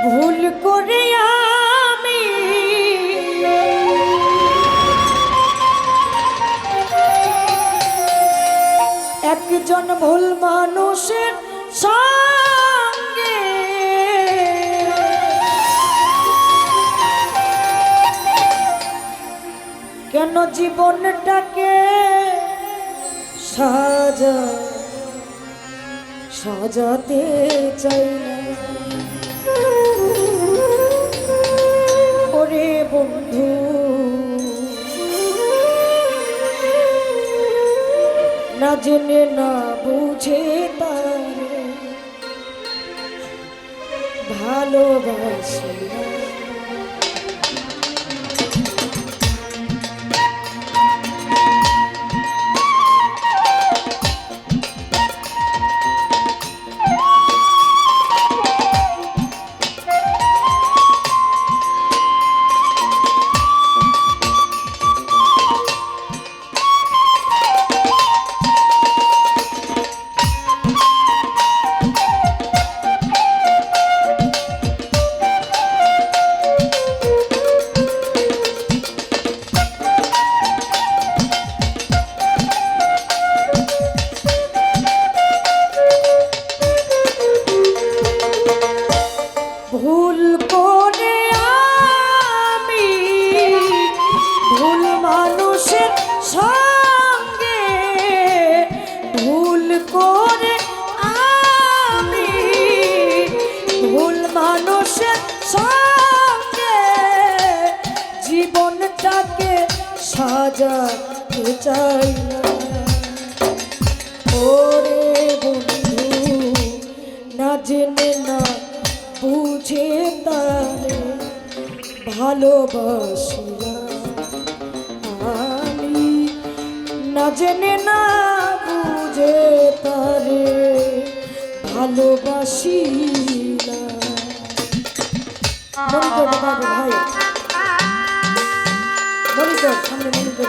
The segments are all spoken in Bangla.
ভুল করে আমি একজন ভুল মানুষের সঙ্গে কেন জীবনটাকে সাজাতে চাই না। ওরে বন্ধু না জেনে না বুঝে তারে ভালোবাসি না। ভুল করে আমি ভুল মানুষের সঙ্গে ভুল করে আমি ভুল মানুষের সঙ্গে জীবনটাকে সাজাতে চাই না। ওরে বন্ধু না জেনে না বুঝে তারে ভালোবাসি না। আমি না জেনে না বুঝে তারে ভালোবাসি না। মনিটর বাবু ভাই মনিটর সামনে মনিটর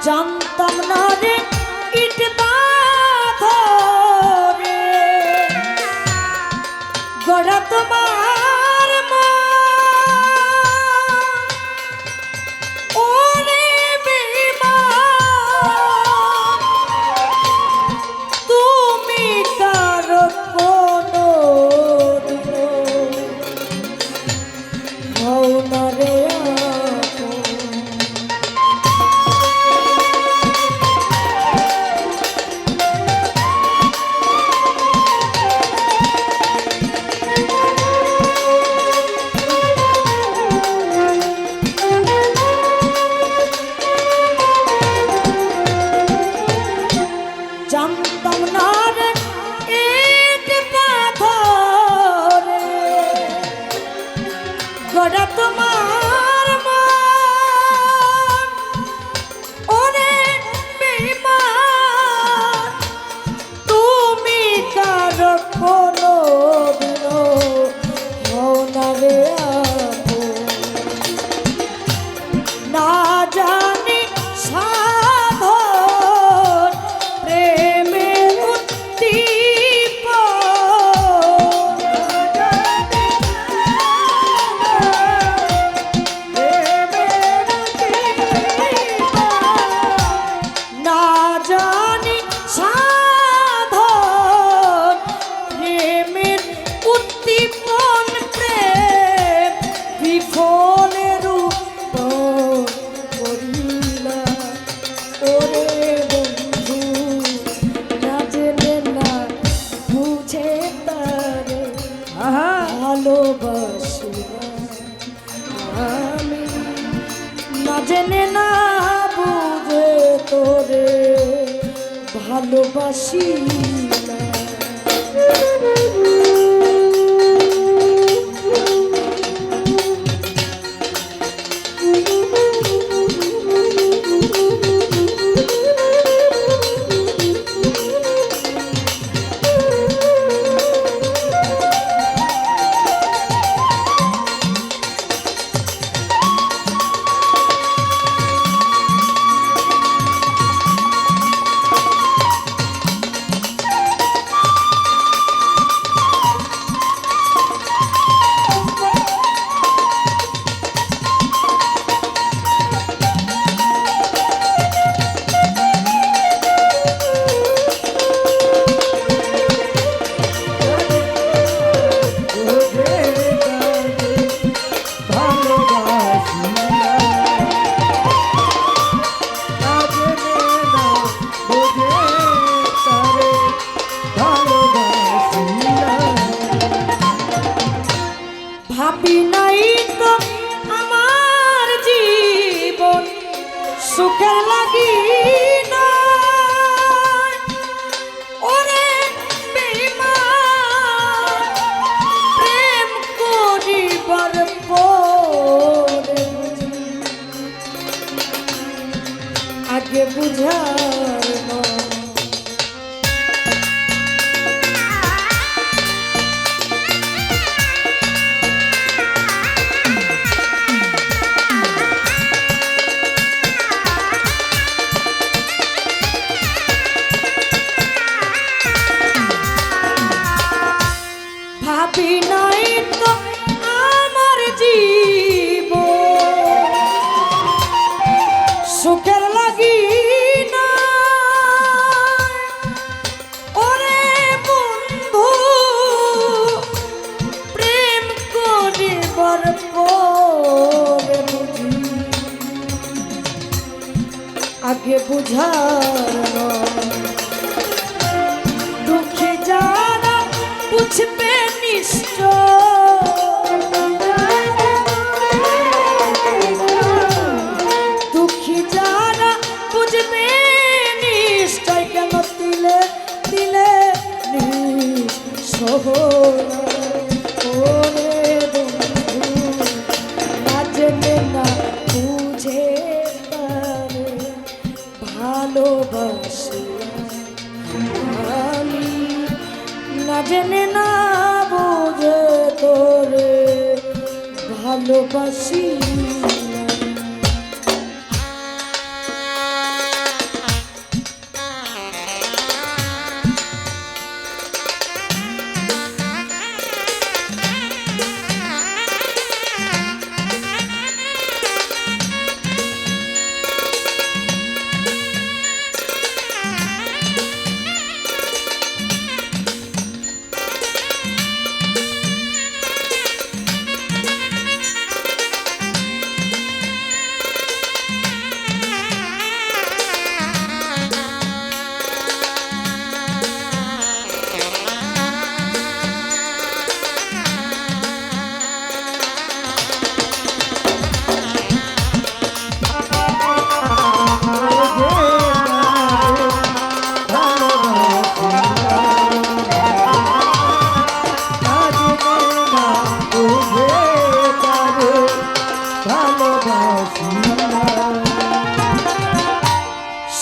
জানতাম না রে ইট পাথরে গড়া তোমার ওরে বেঈমান তুমি কারো কোনো হও না রে তারে আহা ভালোবাসি না আমি, না জেনে না বুঝে তোরে ভালোবাসি না। ভাবি নাই তো আমার জীবন সুখের লাগি না, ওরে বেঈমান প্রেম করিবার পরে আগে বুঝার না। ভাবি নাই তো আমার জীবন সুখের লাগি না, ওরে বন্ধু প্রেম করিবার পরে বুঝি আগে বুঝার না। দুঃখে যারা বুঝবে নিশ্চয়, দুঃখী যারা বুঝবে নিশ্চয়, কেন দিলে দিলে ওরে বন্ধু না জেনে না বুঝে তারে ভালোবাসি আমি, না জেনে না বুঝে তোরে ভালোবাসি না।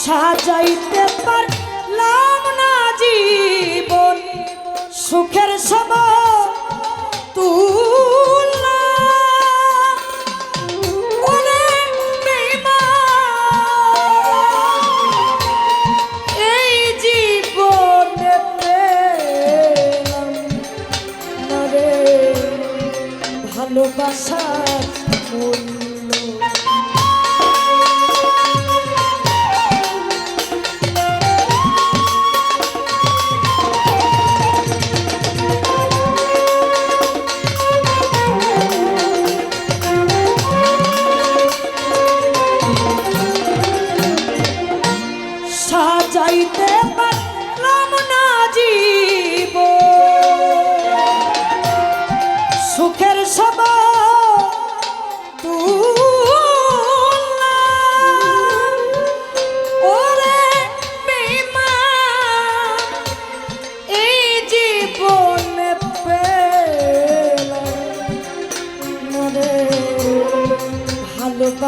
সাজাইতে পারলাম না জীবন সুখের সব তুলনা, ওরে বেঈমান এই জীবনে পেলাম না রে ভালোবাসার মূল্য। সাজাইতে পারলাম না জীবন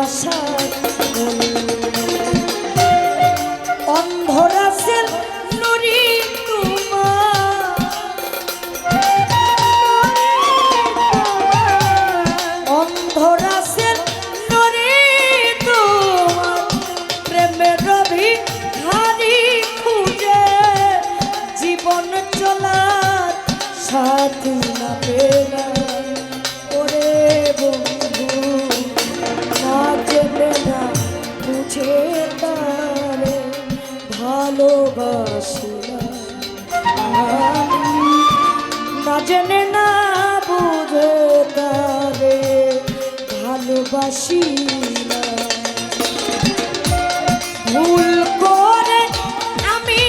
ভালোবাসার অন্ধরাসের নুরি অন্ধরাসের নুরি তোমার প্রেমের ভিখারি খুঁজে জীবন চলার সাথী না পেলা ওরে বন্ধু না জেনে না বুঝে তারে ভালোবাসি না জেনে না বুঝে তারে ভালোবাসি না ভুল করে আমি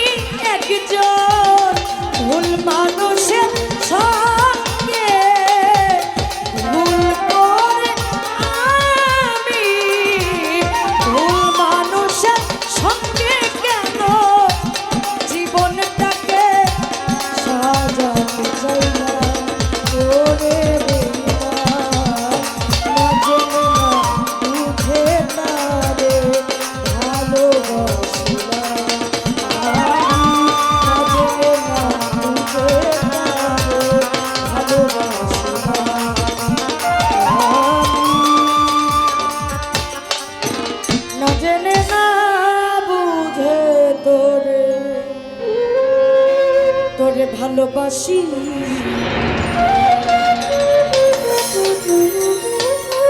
একজন ভুল মানুষের সঙ্গে ভুল করে আমি ভুল মানুষের সঙ্গে কেন জীবনটাকে সাজাতে চাই না ওরে তোরে ভালোবাসি